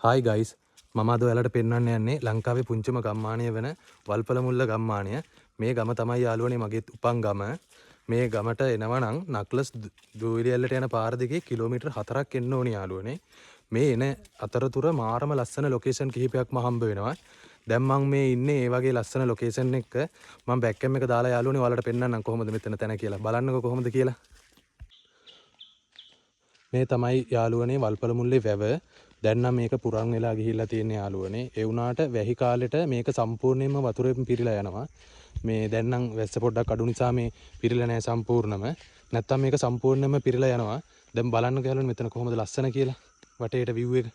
Hi guys මම අද ඔයාලට පෙන්වන්න යන්නේ ලංකාවේ පුංචිම ගම්මානය වෙන වල්පලමුල්ල ගම්මානය. මේ ගම තමයි යාළුවනේ මගේ උපන් ගම. මේ ගමට එනවා නම් නක්ලස් දූවිලියල්ලට යන පාර දිගේ කිලෝමීටර් 4ක් එන්න ඕනේ යාළුවනේ. මේ එන අතරතුර මාරම ලස්සන ලොකේෂන් කිහිපයක්ම හම්බ වෙනවා. දැන් මම මේ ඉන්නේ ඒ වගේ ලස්සන ලොකේෂන් එකක. මම බෑක් කැම් එක දාලා යාළුවනේ ඔයාලට පෙන්වන්නම් කොහොමද මෙතන තැන කියලා. බලන්නකෝ කොහොමද කියලා. මේ තමයි යාළුවනේ වල්පලමුල්ලේ වැව. දැන් නම් මේක පුරන් වෙලා ගිහිල්ලා තියෙන යාළුවනේ. ඒ වුණාට වැහි කාලෙට මේක සම්පූර්ණයෙන්ම වතුරෙන් පිරීලා යනවා. මේ දැන් නම් වැස්ස පොඩ්ඩක් අඩු නිසා මේ පිරීලා නැහැ සම්පූර්ණම. නැත්තම් මේක සම්පූර්ණයෙන්ම පිරීලා යනවා. දැන් බලන්න යාළුවනේ මෙතන කොහොමද ලස්සන කියලා. වටේට view එක.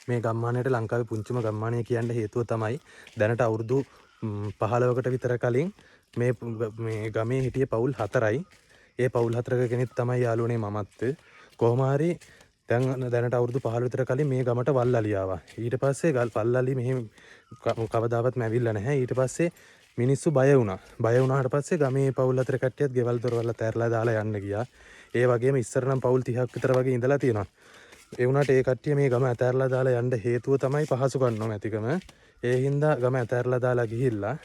මේ ගම්මානයට ලංකාවේ පුංචිම ගම්මානය කියන්න හේතුව තමයි දැනට අවුරුදු 15කට විතර කලින් මේ ගමේ හිටිය පවුල් 4යි. ඒ පවුල් 4ක කෙනෙක් තමයි යාළුවනේ මමත්. කොහොම හරි දැනට අවුරුදු 15 විතර කලින් මේ ගමට වල්ලලි ආවා. ඊට පස්සේ වල්ලලි මෙහෙ කවදාවත් මැවිල්ලා නැහැ. ඊට පස්සේ මිනිස්සු බය වුණා. බය වුණාට පස්සේ ගමේ පවුල් 4 කට්ටියත් ගෙවල් දොරවල් තැරලා දාලා යන්න ගියා. ඒ වගේම ඉස්සර නම් පවුල් 30ක් විතර වගේ ඉඳලා තියෙනවා. ඒ වුණාට ඒ කට්ටිය මේ ගම ඇතැරලා දාලා යන්න හේතුව තමයි පහසුකම් නොමැතිකම. ඒ හින්දා ගම ඇතැරලා දාලා ගිහිල්ලා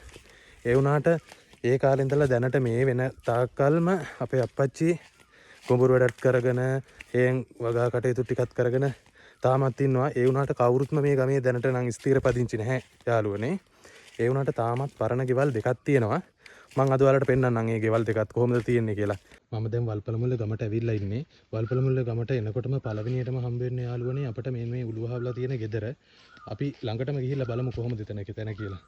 ඒ වුණාට ඒ කාලේ ඉඳලා දැනට මේ වෙන තාක්කල්ම අපේ අප්පච්චි කුඹුරු වැඩත් කරගෙන හේන් වගා කටයුතු ටිකක් කරගෙන තාමත් ඉන්නවා. ඒ වුණාට කවුරුත්ම මේ ගමේ දැනට නම් ස්ථිර පදිංචි නැහැ යාළුවනේ. ඒ වුණාට තාමත් පරණ ගෙවල් දෙකක් තියෙනවා. මම අද ඔයාලට පෙන්නන්නම් මේ ගෙවල් දෙකත් කොහොමද තියෙන්නේ කියලා. මම දැන් වල්පලමුල්ල ගමට ඇවිල්ලා ඉන්නේ. වල්පලමුල්ල ගමට එනකොටම පළවෙනියටම හම්බ වෙන්නේ යාළුවනේ අපිට මේ උළුවහවලා තියෙන ගෙදර. අපි ළඟටම ගිහිල්ලා බලමු කොහොමද තැන කියලා.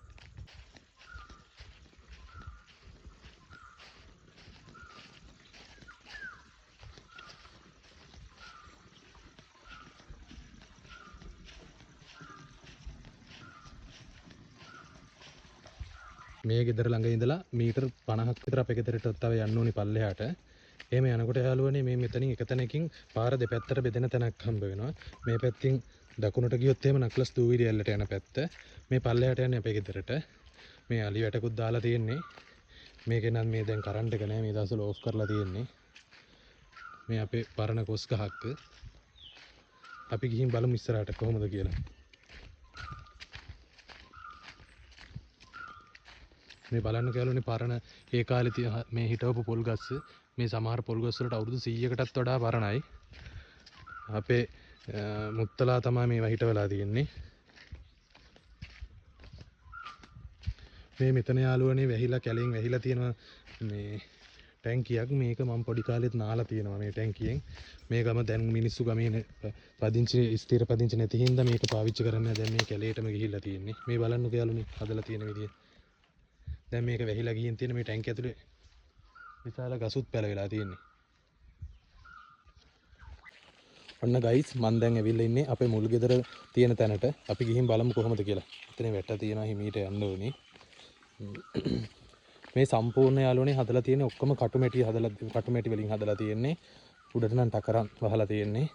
මේ ගෙදර ළඟ ඉඳලා මීටර් 50ක් විතර අපේ ගෙදරට තව යන්න ඕනි පල්ලෙහාට. එහෙම යනකොට යාළුවනේ මේ මෙතනින් එක තැනකින් පාර දෙපැත්තට බෙදෙන තැනක් හම්බ වෙනවා. මේ පැත්තෙන් දකුණට ගියොත් එහෙම නක්ලස් දූවිලි ඇල්ලට යන පැත්ත. මේ පල්ලෙහාට යන්නේ අපේ ගෙදරට. මේ අලි වැටකුත් දාලා තියෙන්නේ. මේකේ නම් මේ දැන් කරන්ට් එක නැහැ. මේ දවස්වල ඕෆ් කරලා තියෙන්නේ. මේ අපේ පරණ කොස් ගහක්. අපි ගිහින් බලමු ඉස්සරහට කොහොමද කියලා. මේ බලන්න කියලානේ පරණ ඒ කාලේ මේ හිටවපු පොල් ගස් මේ සමහර පොල් ගස් වලට අවුරුදු 100කටත් වඩා පරණයි. අපේ මුත්තලා තමයි මේවා හිටවලා තියෙන්නේ. මේ මෙතන යාළුවනේ වැහිලා කැලෙන් වැහිලා තියෙන මේ ටැංකියක්. මේක මම පොඩි කාලෙත් නාලා තියෙනවා මේ ටැංකියෙන්. මේ ගම දැන් මිනිස්සු ගමේ පදිංචි ස්ථිර පදිංචි නැති හින්දා මේක පාවිච්චි කරන්නේ දැන් මේ කැලේටම ගිහිල්ලා තියෙන්නේ. මේ බලන්නකෝ යාළුවනේ හදලා තියෙන විදිය. දැන් මේක වැහිලා ගිහින් තියෙන මේ ටැංකිය ඇතුලේ විශාල ගසුත් පැලවිලා තියෙන්නේ. ඔන්න ගයිස් මම දැන් ඇවිල්ලා ඉන්නේ අපේ මුල් ගෙදර තියෙන තැනට. අපි ගිහින් බලමු කොහොමද කියලා. එතන වැට තියෙනවා හිමීට යන්න ඕනේ. මේ සම්පූර්ණ යාළුවනේ හදලා තියෙන්නේ ඔක්කොම කටු මැටි වලින් හදලා තියෙන්නේ. උඩට නම් ටකරන් වහලා තියෙන්නේ.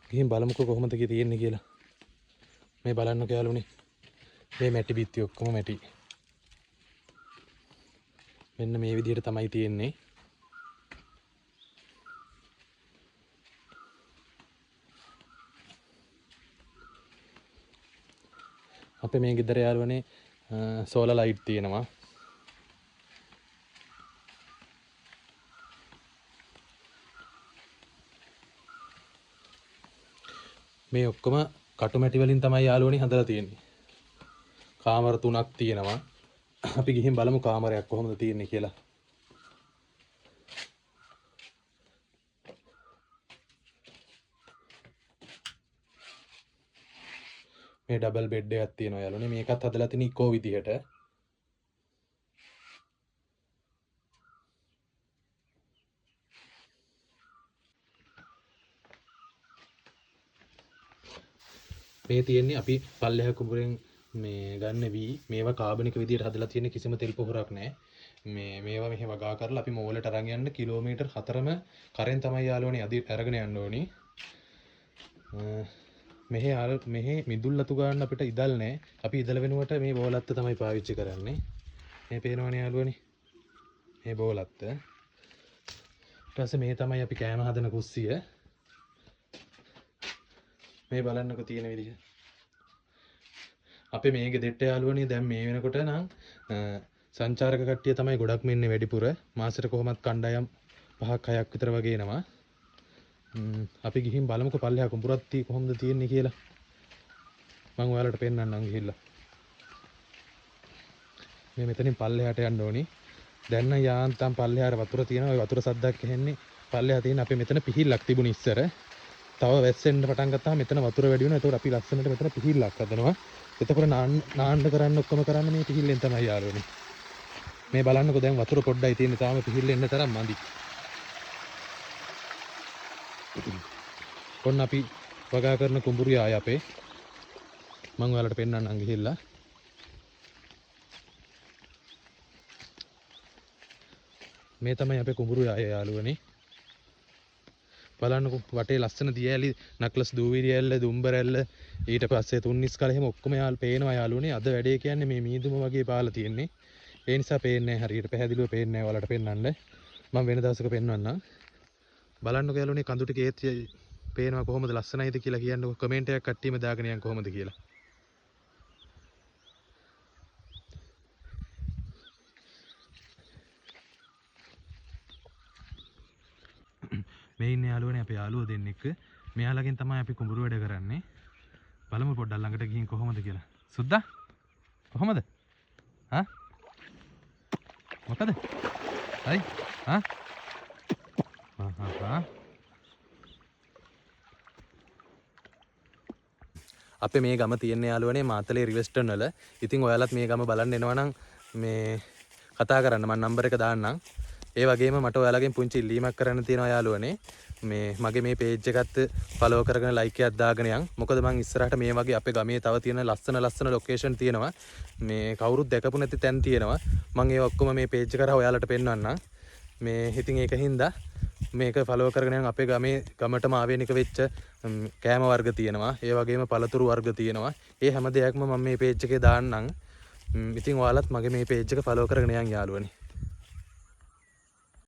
ගිහින් බලමුකෝ කොහොමද තියෙන්නේ කියලා. මේ බලන්නකෝ යාළුවනේ. මේ මැටි බිත්ති ඔක්කොම මැටි. මෙන්න මේ විදිහට තමයි තියෙන්නේ. අපේ මේ ගෙදර යාළුවනේ සෝලර් ලයිට් තියෙනවා. මේ ඔක්කොම කටුමැටි වලින් තමයි යාළුවනේ හදලා තියෙන්නේ. කාමර 3ක් තියෙනවා. අපි ගිහින් බලමු කාමරයක් කොහොමද තියෙන්නේ කියලා. මේ ඩබල් බෙඩ් එකක් තියෙනවා යාළුවනේ. මේකත් හදලා තියෙන ඉකෝ විදිහට. මේ තියෙන්නේ අපි පල්ලෙහා කුඹුරෙන් මේ ගන්න වී මේවා කාබනික විදියට හදලා තියෙන කිසිම තෙල් පොහොරක් නැහැ. මේවා මෙහෙ වගා කරලා අපි මෝලට අරන් යන්න කිලෝමීටර් 4ම කරෙන් තමයි යාළුවනේ අරගෙන යන්න ඕනි. මෙහි මිදුල් අතු ගන්න අපිට ඉදල් නැහැ. අපි ඉදල වෙනුවට මේ බෝලත්ත තමයි පාවිච්චි කරන්නේ. මේ පේනවනේ යාළුවනේ. මේ බෝලත්ත. ඊට පස්සේ මේ තමයි අපි කෑම හදන කුස්සිය. මේ බලන්නකො තියෙන විදිහ. අපේ මේ ගෙදෙට්ට යාළුවනේ දැන් මේ වෙනකොට නම් සංචාරක කට්ටිය තමයි ගොඩක්ම ඉන්නේ වැඩිපුර. මාසෙට කොහොමත් කණ්ඩායම් 5ක් 6ක් විතර වගේ එනවා. අපි ගිහින් බලමුකෝ පල්ලෙහා කුඹුරක් කොහොමද තියෙන්නේ කියලා. මම ඔයාලට පෙන්නන්නම් ගිහිල්ලා. මේ මෙතනින් පල්ලෙහාට යන්න ඕනි. දැන් නම් යාන්තම් පල්ලෙහාට වතුර තියෙනවා. ওই වතුර සද්දක් ඇහෙන්නේ පල්ලෙහා තියෙන අපේ මෙතන පිහිල්ලක් තිබුණ ඉස්සර. තව වැස්සෙන්න පටන් ගත්තාම මෙතන වතුර වැඩි වෙනවා. ඒතකොට අපි ලස්සනට මෙතන පිහිල්ලක් හදනවා. එතකොට නාන්න කරන්න ඔක්කොම කරන්න මේ පිහිල්ලෙන් තමයි යාළුවනේ. මේ බලන්නකෝ දැන් වතුර පොඩ්ඩයි තියෙන්නේ. තාම පිහිල්ල එන්න තරම් මදි. ඔන්න අපි වගා කරන කුඹුරු යාය අපේ. මම ඔයාලට පෙන්නන්නම් ගිහිල්ලා. මේ තමයි අපේ කුඹුරු යාය යාළුවනේ. බලන්නකෝ වටේ ලස්සන දියඇලි නක්ලස් දූවිලි ඇල්ල දුම්බරැල්ල ඊට පස්සේ තුන්නිස් කල එහෙම ඔක්කොම යාල් පේනවා යාළුවනේ. අද වැඩේ කියන්නේ මේ මීදුම වගේ පාලා තියෙන්නේ. ඒ නිසා පේන්නේ හරියට පැහැදිලිව පේන්නේ නැහැ. ඔයාලට පෙන්නන්න මම වෙන දවසක පෙන්වන්නම්. බලන්නකෝ යාළුවනේ කඳු ටික ඒත් පේනවා කොහොමද ලස්සනයිද කියලා කියන්නකෝ. කමෙන්ට් එකක් කට්ටියම දාගෙන යන්න කොහොමද කියලා. මේ ඉන්නේ යාළුවනේ අපේ යාළුවෝ දෙන්නෙක්. මෙයාලගෙන් තමයි අපි කුඹුරු වැඩ කරන්නේ. බලමු පොඩ්ඩක් ළඟට ගිහින් කොහොමද කියලා. සුද්දා කොහොමද? හා? මොකද? හරි? හා? අපේ මේ ගම තියෙන යාළුවනේ මාතලේ රිවෙස්ටර්න් වල. ඉතින් ඔයාලත් මේ ගම බලන්න එනවා නම් මේ කතා කරන්න මම නම්බර් එක දාන්නම්. ඒ වගේම මට ඔයාලගෙන් පුංචි ඉල්ලීමක් කරන්න තියෙනවා යාළුවනේ. මේ මගේ මේ පේජ් එකත් ෆලෝ කරගෙන ලයික් එකක් දාගෙන යන්න. මොකද මං ඉස්සරහට මේ වගේ අපේ ගමේ තව තියෙන ලස්සන ලොකේෂන් තියෙනවා. මේ කවුරුත් දැකපු නැති තැන් තියෙනවා. මං ඒ ඔක්කොම මේ පේජ් එක කරා ඔයාලට පෙන්වන්නම්. මේ ඉතින් ඒකින්ද මේක ෆලෝ කරගෙන යන්න. අපේ ගමටම ආවේනික වෙච්ච කෑම වර්ග තියෙනවා. ඒ වගේම පළතුරු වර්ග තියෙනවා. ඒ හැම දෙයක්ම මම මේ පේජ් එකේ දාන්නම්. ඉතින් ඔයාලත් මගේ මේ පේජ් එක ෆලෝ කරගෙන යන්න යාළුවනේ.